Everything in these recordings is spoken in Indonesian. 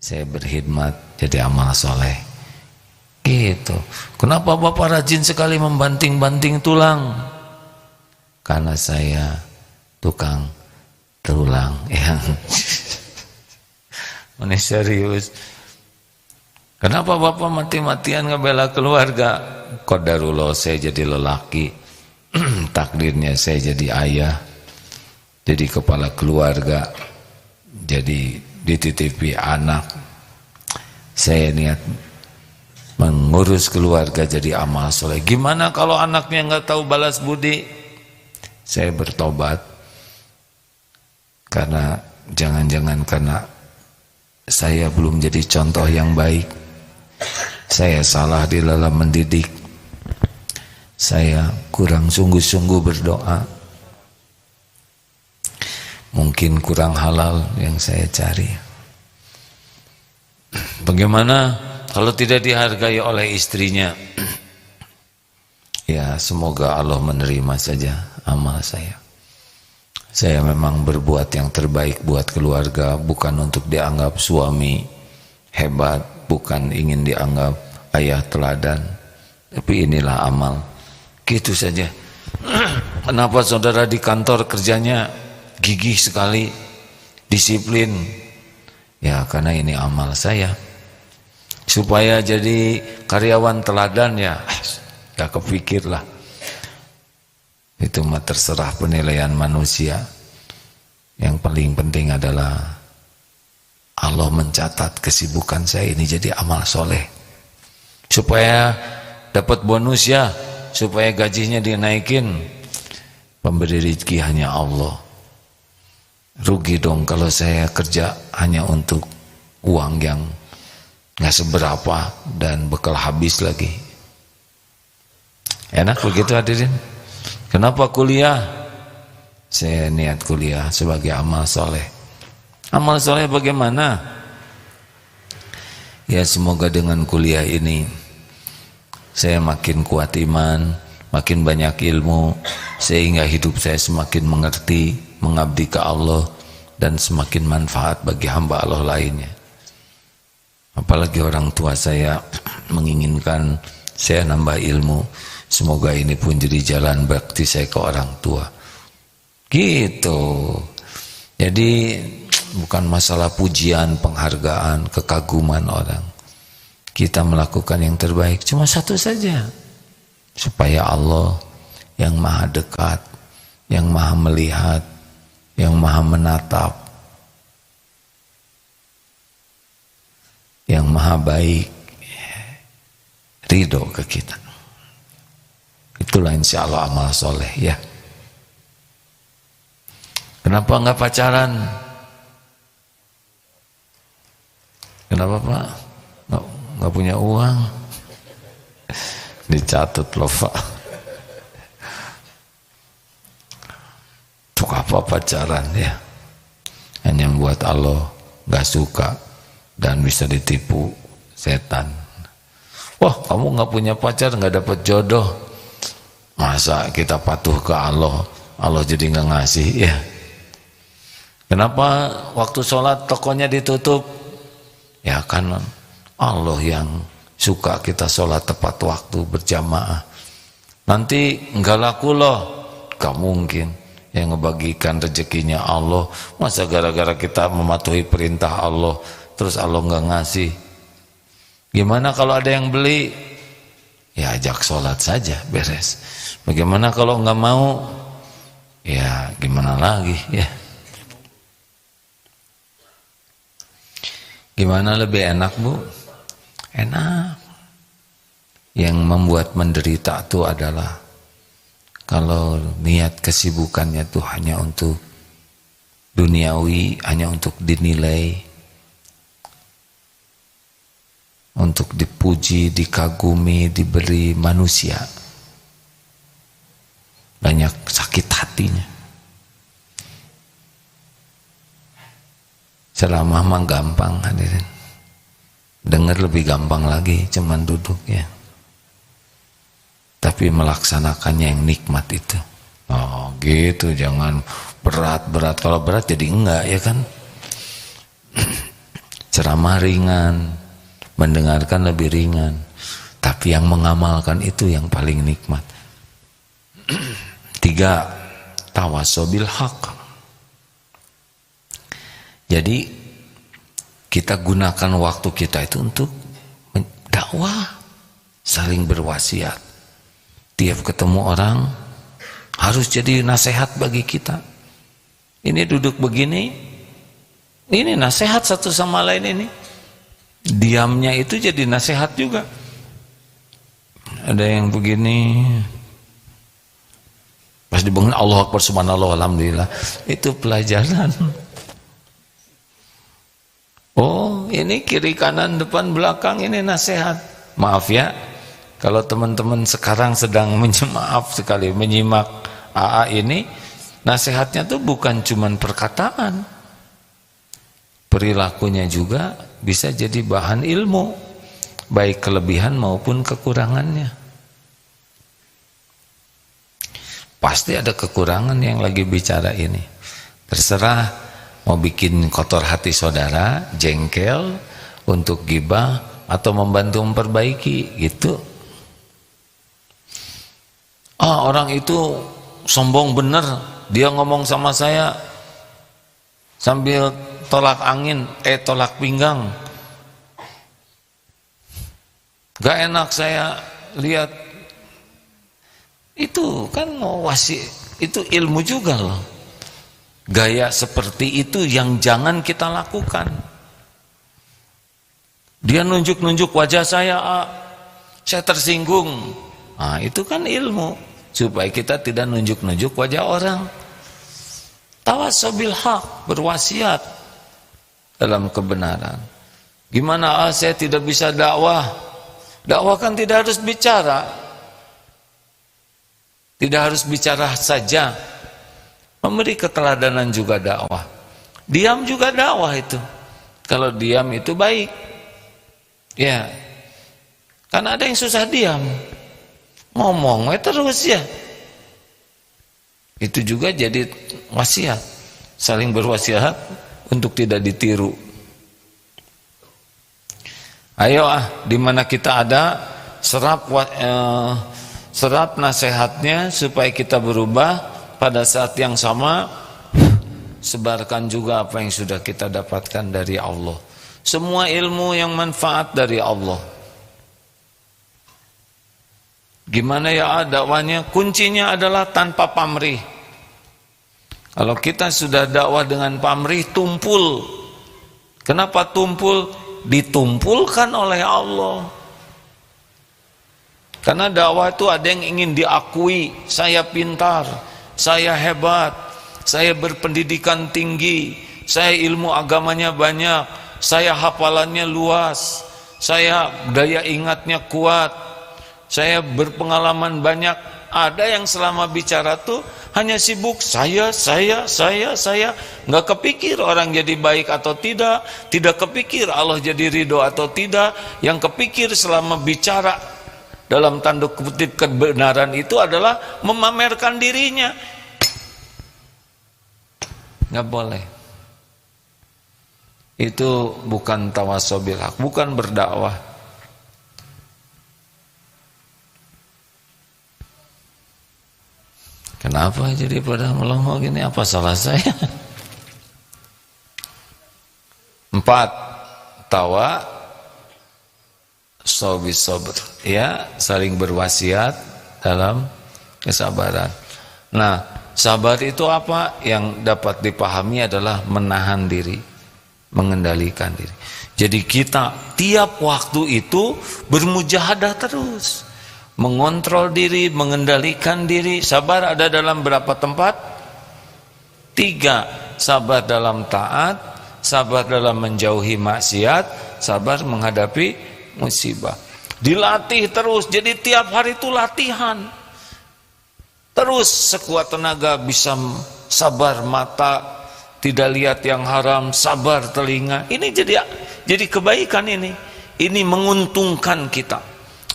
saya berkhidmat jadi amal soleh. Gitu. Kenapa Bapak rajin sekali membanting-banting tulang? Karena saya tukang tulang. Ya. Ini serius. Kenapa Bapak mati-matian ngebela keluarga? Qadarullah saya jadi lelaki. Takdirnya saya jadi ayah. Jadi kepala keluarga. Jadi dititipi anak. Saya niat mengurus keluarga jadi amal soleh. Gimana kalau anaknya nggak tahu balas budi? Saya bertobat karena jangan-jangan karena saya belum jadi contoh yang baik. Saya salah di dalam mendidik. Saya kurang sungguh-sungguh berdoa. Mungkin kurang halal yang saya cari. Bagaimana kalau tidak dihargai oleh istrinya? Ya semoga Allah menerima saja amal saya. Saya memang berbuat yang terbaik buat keluarga, bukan untuk dianggap suami hebat, bukan ingin dianggap ayah teladan, tapi inilah amal. Gitu saja. Kenapa saudara di kantor kerjanya gigih sekali, disiplin? Ya karena ini amal saya. Supaya jadi karyawan teladan ya gak kepikirlah. Itu mah terserah penilaian manusia. Yang paling penting adalah Allah mencatat kesibukan saya ini jadi amal soleh. Supaya dapat bonus ya, supaya gajinya dinaikin. Pemberi rezeki hanya Allah. Rugi dong kalau saya kerja hanya untuk uang yang nggak seberapa dan bekal habis lagi. Enak begitu hadirin. Kenapa kuliah? Saya niat kuliah sebagai amal soleh. Amal soleh bagaimana? Ya semoga dengan kuliah ini saya makin kuat iman, makin banyak ilmu, sehingga hidup saya semakin mengerti, mengabdi ke Allah, dan semakin manfaat bagi hamba Allah lainnya. Apalagi orang tua saya menginginkan saya nambah ilmu. Semoga ini pun jadi jalan bakti saya ke orang tua. Gitu. Jadi bukan masalah pujian, penghargaan, kekaguman orang. Kita melakukan yang terbaik. Cuma satu saja. Supaya Allah yang maha dekat, yang maha melihat, yang maha menatap, yang maha baik, ridho ke kita. Itulah insya Allah amal soleh ya. Kenapa enggak pacaran? Kenapa Pak? Enggak punya uang? Dicatat loh Pak. Untuk apa pacaran ya? Hanya buat Allah enggak suka dan bisa ditipu setan. Wah kamu enggak punya pacar, enggak dapat jodoh. Masa kita patuh ke Allah, Allah jadi enggak ngasih ya? Kenapa waktu sholat tokonya ditutup? Ya kan Allah yang suka kita sholat tepat waktu berjamaah. Nanti enggak laku loh. Gak mungkin. Yang ngebagikan rezekinya Allah. Masa gara-gara kita mematuhi perintah Allah terus Allah enggak ngasih? Gimana kalau ada yang beli? Ya ajak sholat saja, beres. Bagaimana kalau enggak mau? Ya gimana lagi ya? Gimana lebih enak Bu? Enak. Yang membuat menderita itu adalah kalau niat kesibukannya itu hanya untuk duniawi, hanya untuk dinilai, untuk dipuji, dikagumi, diberi manusia. Banyak sakit hatinya. Ceramah mah gampang hadirin. Dengar lebih gampang lagi, cuman duduk ya. Tapi melaksanakannya yang nikmat itu. Oh gitu, jangan berat-berat. Kalau berat jadi enggak ya kan. ceramah ringan, mendengarkan lebih ringan, tapi yang mengamalkan itu yang paling nikmat. 3, tawasobil haq. Jadi kita gunakan waktu kita itu untuk dakwah, saling berwasiat. Tiap ketemu orang harus jadi nasihat bagi kita. Ini duduk begini, ini nasihat satu sama lain ini. Diamnya itu jadi nasihat juga. Ada yang begini, pas dibangun Allahu Akbar subhanallah alhamdulillah, itu pelajaran. Oh, ini kiri kanan depan belakang ini nasihat. Maaf ya, kalau teman-teman sekarang sedang menyimak AA ini, nasihatnya tuh bukan cuman perkataan, perilakunya juga bisa jadi bahan ilmu, baik kelebihan maupun kekurangannya. Pasti ada kekurangan yang lagi bicara ini. Terserah mau bikin kotor hati saudara, jengkel, untuk gibah atau membantu memperbaiki gitu. Orang itu sombong bener, dia ngomong sama saya sambil tolak angin, tolak pinggang. Gak enak saya lihat. Itu kan itu ilmu juga loh. Gaya seperti itu yang jangan kita lakukan. Dia nunjuk-nunjuk wajah saya tersinggung. Itu kan ilmu, supaya kita tidak nunjuk-nunjuk wajah orang. Tawasobil haq, berwasiat dalam kebenaran. Gimana saya tidak bisa dakwah? Dakwah kan tidak harus bicara. Tidak harus bicara saja. Memberi keteladanan juga dakwah. Diam juga dakwah itu. Kalau diam itu baik. Ya. Karena ada yang susah diam. Ngomong terus ya. Itu juga jadi wasiat. Saling berwasiat untuk tidak ditiru. Ayo di mana kita ada, serap nasihatnya supaya kita berubah. Pada saat yang sama, sebarkan juga apa yang sudah kita dapatkan dari Allah. Semua ilmu yang manfaat dari Allah. Gimana ya dakwahnya? Kuncinya adalah tanpa pamrih. Kalau kita sudah dakwah dengan pamrih, tumpul. Kenapa tumpul? Ditumpulkan oleh Allah. Karena dakwah itu ada yang ingin diakui, saya pintar, saya hebat, saya berpendidikan tinggi, saya ilmu agamanya banyak, saya hafalannya luas, saya daya ingatnya kuat, saya berpengalaman banyak. Ada yang selama bicara tuh hanya sibuk saya, nggak kepikir orang jadi baik atau tidak kepikir Allah jadi ridho atau tidak. Yang kepikir selama bicara dalam tanda kutip kebenaran itu adalah memamerkan dirinya. Nggak boleh. Itu bukan tawasobil haq, bukan berdakwah. Kenapa jadi pada melongo gini? Apa salah saya? 4, tawa sobis sabr, ya, saling berwasiat dalam kesabaran. Nah, sabar itu apa? Yang dapat dipahami adalah menahan diri, mengendalikan diri. Jadi kita tiap waktu itu bermujahadah terus, mengontrol diri, mengendalikan diri. Sabar ada dalam berapa tempat? 3. Sabar dalam taat, sabar dalam menjauhi maksiat, sabar menghadapi musibah. Dilatih terus. Jadi tiap hari itu latihan. Terus sekuat tenaga bisa sabar mata, tidak lihat yang haram, sabar telinga. Ini jadi kebaikan ini. Ini menguntungkan kita.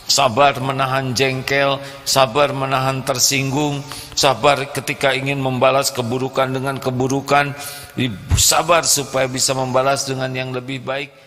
Sabar menahan jengkel, sabar menahan tersinggung, sabar ketika ingin membalas keburukan dengan keburukan, sabar supaya bisa membalas dengan yang lebih baik.